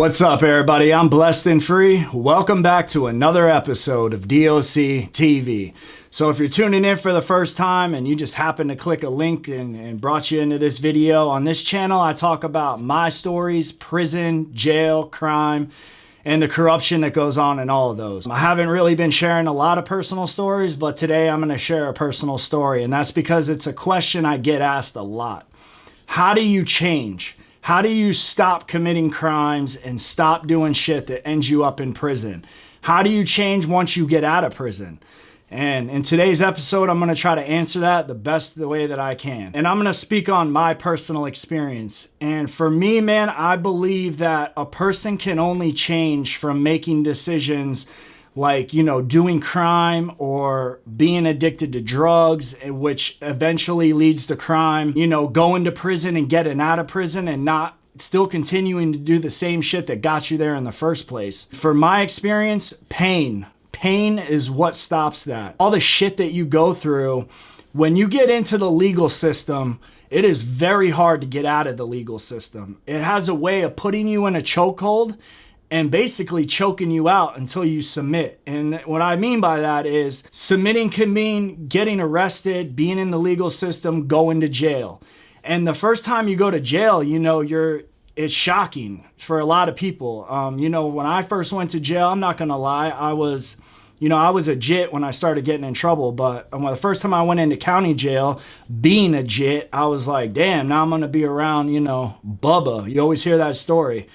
What's up, everybody? I'm Blessed and Free. Welcome back to another episode of DOC TV. So if you're tuning in for the first time and you just happen to click a link and brought you into this video, on this channel I talk about my stories, prison, jail, crime, and the corruption that goes on in all of those. I haven't really been sharing a lot of personal stories, but today I'm going to share a personal story, and that's because it's a question I get asked a lot. How do you change? How do you stop committing crimes and stop doing shit that ends you up in prison? How do you change once you get out of prison? And in today's episode, I'm going to try to answer that the way that I can. And I'm going to speak on my personal experience. And for me, man, I believe that a person can only change from making decisions like, doing crime or being addicted to drugs, which eventually leads to crime, going to prison and getting out of prison and not still continuing to do the same shit that got you there in the first place. For my experience, pain is what stops that. All the shit that you go through, when you get into the legal system, it is very hard to get out of the legal system. It has a way of putting you in a chokehold and basically choking you out until you submit. And what I mean by that is submitting can mean getting arrested, being in the legal system, going to jail. And the first time you go to jail, it's shocking for a lot of people. When I first went to jail, I'm not gonna lie, I was a jit when I started getting in trouble, but the first time I went into county jail, being a jit, I was like, damn, now I'm gonna be around, Bubba. You always hear that story.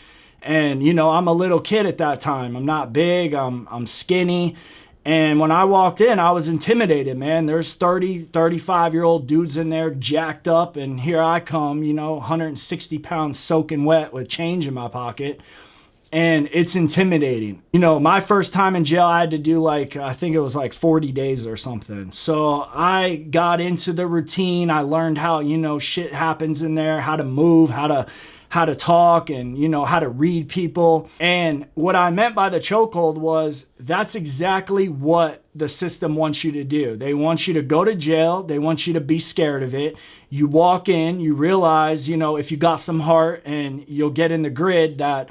And, I'm a little kid at that time. I'm not big, I'm skinny. And when I walked in, I was intimidated, man. There's 30, 35-year-old dudes in there jacked up, and here I come, 160 pounds soaking wet with change in my pocket. And it's intimidating. My first time in jail, I had to do I think it was 40 days or something. So I got into the routine. I learned how, shit happens in there, how to move, how to talk, and how to read people. And what I meant by the chokehold was that's exactly what the system wants you to do. They want you to go to jail. They want you to be scared of it. You walk in, you realize, if you got some heart and you'll get in the grid, that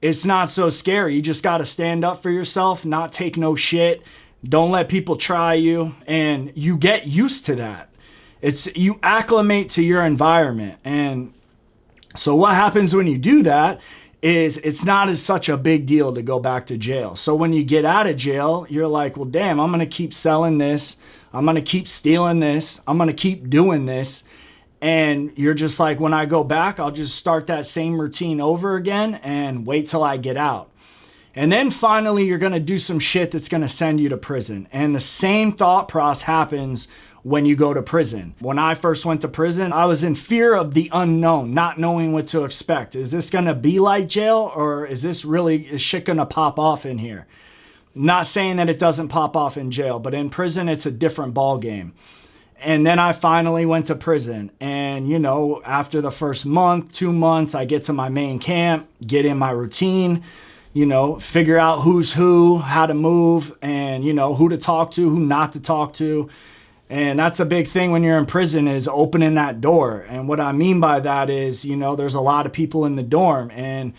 it's not so scary. You just got to stand up for yourself, not take no shit. Don't let people try you. And you get used to that. You acclimate to your environment. And so what happens when you do that is it's not as such a big deal to go back to jail. So when you get out of jail, you're like, well, damn, I'm going to keep selling this. I'm going to keep stealing this. I'm going to keep doing this. And you're just like, when I go back, I'll just start that same routine over again and wait till I get out. And then finally, you're going to do some shit that's going to send you to prison. And the same thought process happens when you go to prison. When I first went to prison, I was in fear of the unknown, not knowing what to expect. Is this going to be like jail, or is shit going to pop off in here? Not saying that it doesn't pop off in jail, but in prison, it's a different ball game. And then I finally went to prison. And, after the first month, 2 months, I get to my main camp, get in my routine, figure out who's who, how to move, and, who to talk to, who not to talk to. And that's a big thing when you're in prison, is opening that door. And what I mean by that is, there's a lot of people in the dorm, and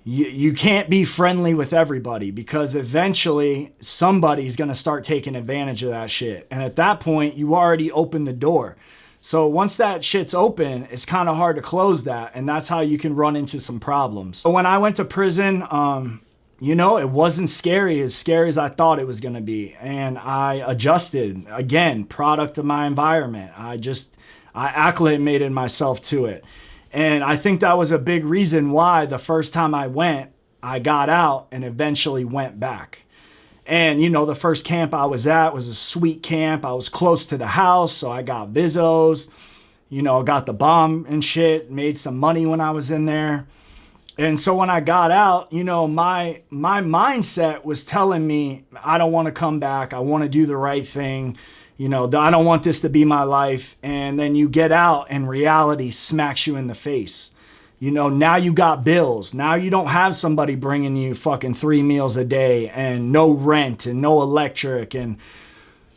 you can't be friendly with everybody, because eventually somebody's going to start taking advantage of that shit. And at that point, you already opened the door. So once that shit's open, it's kind of hard to close that. And that's how you can run into some problems. So when I went to prison, it wasn't scary as I thought it was going to be. And I adjusted, again, product of my environment. I acclimated myself to it. And I think that was a big reason why the first time I went, I got out and eventually went back. And, the first camp I was at was a sweet camp. I was close to the house, so I got Vizos, got the bomb and shit, made some money when I was in there. And so when I got out, my mindset was telling me, I don't want to come back. I want to do the right thing. I don't want this to be my life. And then you get out and reality smacks you in the face. Now you got bills. Now you don't have somebody bringing you fucking 3 meals a day and no rent and no electric. And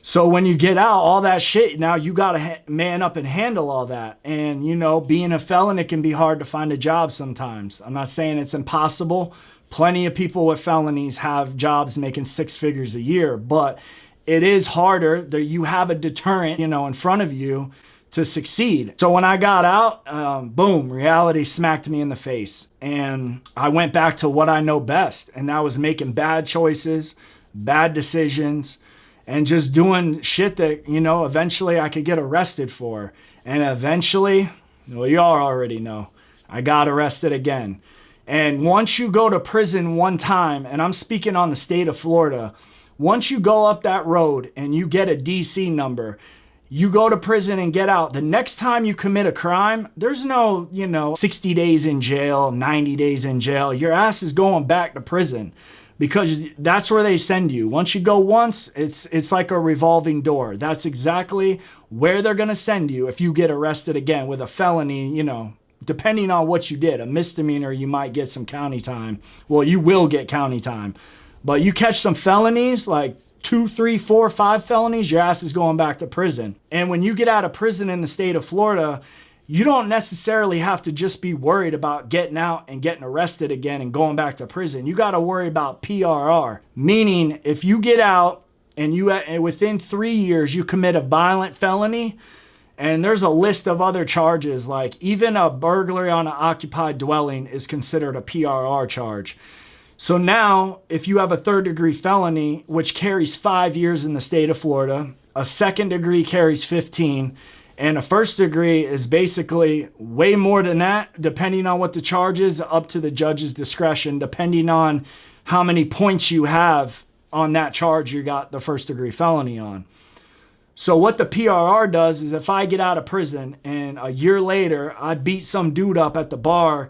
So when you get out, all that shit, now you got to man up and handle all that. And, you know, being a felon, it can be hard to find a job sometimes. I'm not saying it's impossible. Plenty of people with felonies have jobs making 6 figures a year, but it is harder that you have a deterrent, you know, in front of you to succeed. So when I got out, boom, reality smacked me in the face. And I went back to what I know best. And that was making bad choices, bad decisions, and just doing shit that, you know, eventually I could get arrested for. And eventually, well, y'all already know, I got arrested again. And once you go to prison one time, and I'm speaking on the state of Florida, once you go up that road and you get a DC number, you go to prison and get out. The next time you commit a crime, there's no, 60 days in jail, 90 days in jail. Your ass is going back to prison because that's where they send you. Once you go once, it's like a revolving door. That's exactly where they're going to send you if you get arrested again with a felony, depending on what you did. A misdemeanor, you might get some county time. Well, you will get county time. But you catch some felonies, like 2, 3, 4, 5 felonies, your ass is going back to prison. And when you get out of prison in the state of Florida, you don't necessarily have to just be worried about getting out and getting arrested again and going back to prison. You got to worry about PRR, meaning if you get out and within 3 years you commit a violent felony, and there's a list of other charges, like even a burglary on an occupied dwelling is considered a PRR charge. So now, if you have a 3rd-degree felony, which carries 5 years in the state of Florida, a 2nd degree carries 15, and a 1st degree is basically way more than that, depending on what the charge is, up to the judge's discretion, depending on how many points you have on that charge you got the 1st-degree felony on. So what the PRR does is if I get out of prison and a year later I beat some dude up at the bar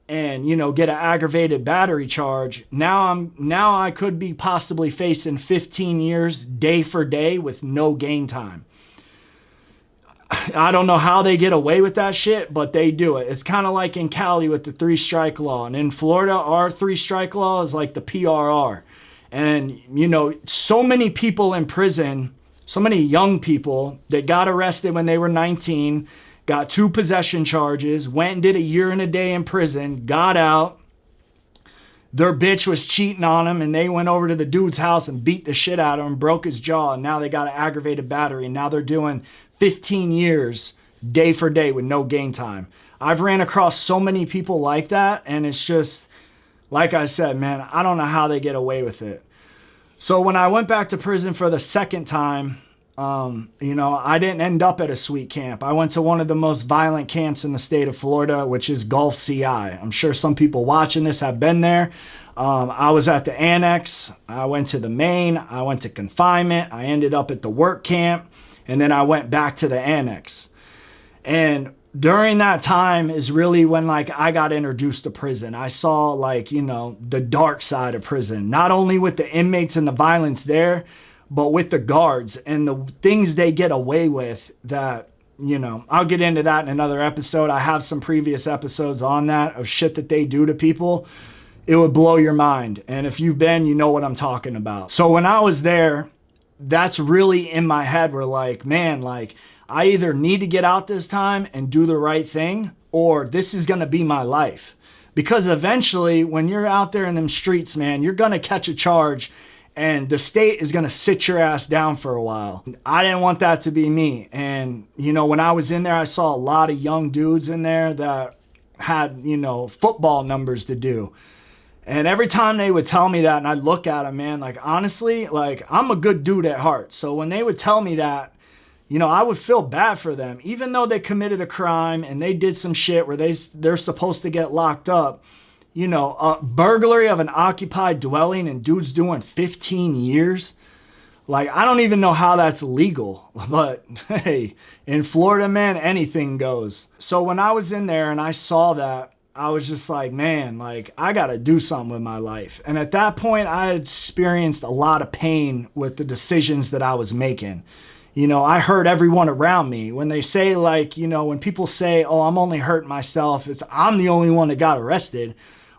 and, get an aggravated battery charge, now I could be possibly facing 15 years day for day with no gain time. I don't know how they get away with that shit, but they do it. It's kind of like in Cali with the 3-strike law. And in Florida, our 3-strike law is like the PRR. And, so many people in prison, so many young people that got arrested when they were 19, got 2 possession charges, went and did a year and a day in prison, got out. Their bitch was cheating on them, and they went over to the dude's house and beat the shit out of him, broke his jaw, and now they got an aggravated battery, and now they're doing 15 years day for day with no gain time. I've ran across so many people like that, and it's just, like I said, man, I don't know how they get away with it. So when I went back to prison for the 2nd time, I didn't end up at a sweet camp. I went to one of the most violent camps in the state of Florida, which is Gulf CI. I'm sure some people watching this have been there. I was at the annex. I went to the main. I went to confinement. I ended up at the work camp. And then I went back to the annex. And during that time is really when I got introduced to prison. I saw the dark side of prison, not only with the inmates and the violence there, but with the guards and the things they get away with that, I'll get into that in another episode. I have some previous episodes on that of shit that they do to people. It would blow your mind. And if you've been, you know what I'm talking about. So when I was there, that's really in my head. We're I either need to get out this time and do the right thing, or this is going to be my life. Because eventually when you're out there in them streets, man, you're going to catch a charge and the state is going to sit your ass down for a while. I didn't want that to be me. And, when I was in there, I saw a lot of young dudes in there that had, football numbers to do. And every time they would tell me that and I'd look at them, man, honestly, I'm a good dude at heart. So when they would tell me that, I would feel bad for them. Even though they committed a crime and they did some shit where they're supposed to get locked up, a burglary of an occupied dwelling and dudes doing 15 years. I don't even know how that's legal, but hey, in Florida, man, anything goes. So when I was in there and I saw that, I was just man, I got to do something with my life. And at that point, I had experienced a lot of pain with the decisions that I was making. I hurt everyone around me. When they say when people say, oh, I'm only hurting myself, I'm the only one that got arrested.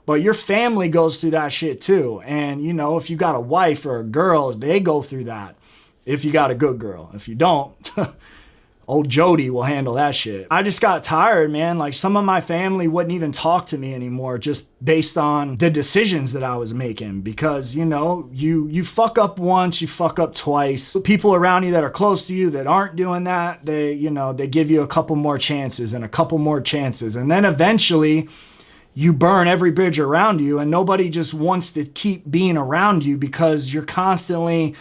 But your family goes through that shit too. And, if you got a wife or a girl, they go through that. If you got a good girl. If you don't, old Jody will handle that shit. I just got tired, man. Like, some of my family wouldn't even talk to me anymore just based on the decisions that I was making. Because, you know, you fuck up once, you fuck up twice. People around you that are close to you that aren't doing that, they give you a couple more chances and a couple more chances. And then eventually you burn every bridge around you, and nobody just wants to keep being around you because you're constantly,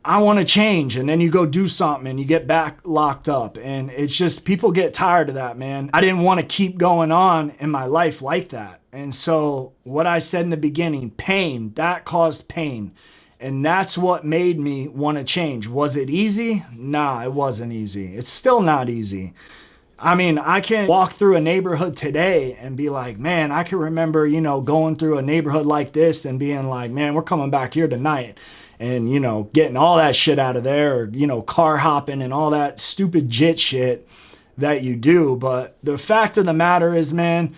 I want to change, and then you go do something and you get back locked up. And it's just, people get tired of that, man. I didn't want to keep going on in my life like that. And so what I said in the beginning, pain, that caused pain. And that's what made me want to change. Was it easy? Nah, it wasn't easy. It's still not easy. I mean, I can walk through a neighborhood today and be like, man, I can remember, you know, going through a neighborhood like this and being like, man, we're coming back here tonight. And, you know, getting all that shit out of there, or, you know, car hopping and all that stupid jit shit that you do. But the fact of the matter is, man,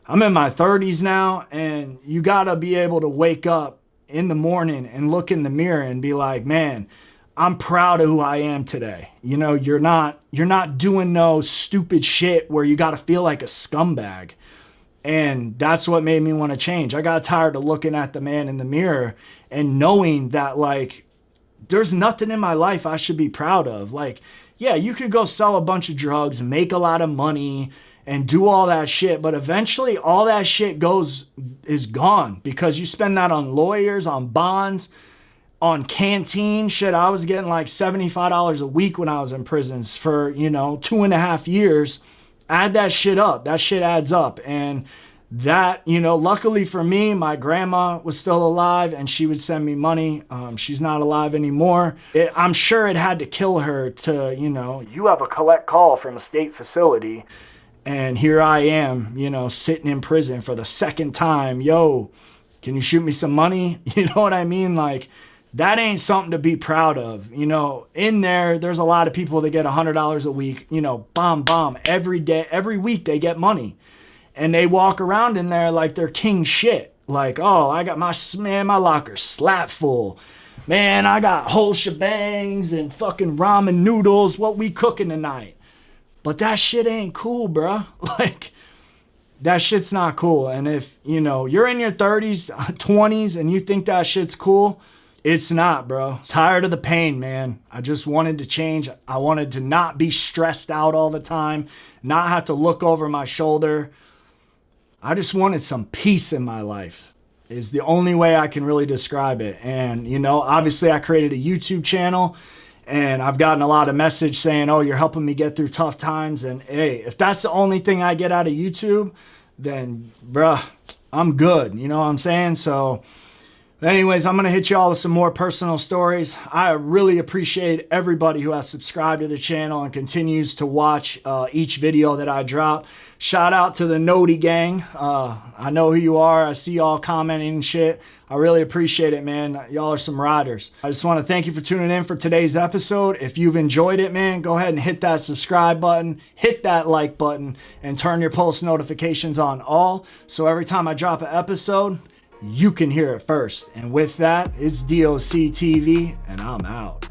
I'm in my 30s now, and you gotta be able to wake up in the morning and look in the mirror and be like, man, I'm proud of who I am today. You know, you're not doing no stupid shit where you gotta feel like a scumbag. And that's what made me want to change. I got tired of looking at the man in the mirror and knowing that, like, there's nothing in my life I should be proud of. Like, yeah, you could go sell a bunch of drugs, make a lot of money, and do all that shit, but eventually all that shit is gone because you spend that on lawyers, on bonds, on canteen shit. I was getting like $75 a week when I was in prisons for, you know, 2.5 years. Add that shit up. That shit adds up. And that, you know, luckily for me, my grandma was still alive and she would send me money. She's not alive anymore. I'm sure it had to kill her to, you know, you have a collect call from a state facility. And here I am, you know, sitting in prison for the second time. Yo, can you shoot me some money? You know what I mean? Like, that ain't something to be proud of. You know, in there's a lot of people that get $100 a week, you know, bomb, every day, every week they get money. And they walk around in there like they're king shit. Like, oh, I got my locker slap full. Man, I got whole shebangs and fucking ramen noodles. What we cooking tonight? But that shit ain't cool, bruh. Like, that shit's not cool. And if, you know, you're in your 30s, 20s, and you think that shit's cool, it's not, bro. Tired of the pain, man. I just wanted to change. I wanted to not be stressed out all the time, not have to look over my shoulder. I just wanted some peace in my life, is the only way I can really describe it. And, you know, obviously I created a YouTube channel, and I've gotten a lot of message saying, oh, you're helping me get through tough times. And hey, if that's the only thing I get out of YouTube, then bruh, I'm good. You know what I'm saying? So anyways, I'm going to hit y'all with some more personal stories. I really appreciate everybody who has subscribed to the channel and continues to watch each video that I drop. Shout out to the Noti gang. I know who you are. I see y'all commenting and shit. I really appreciate it, man. Y'all are some riders. I just want to thank you for tuning in for today's episode. If you've enjoyed it, man, go ahead and hit that subscribe button, hit that like button, and turn your post notifications on all. So every time I drop an episode, you can hear it first. And with that, it's DOC TV, and I'm out.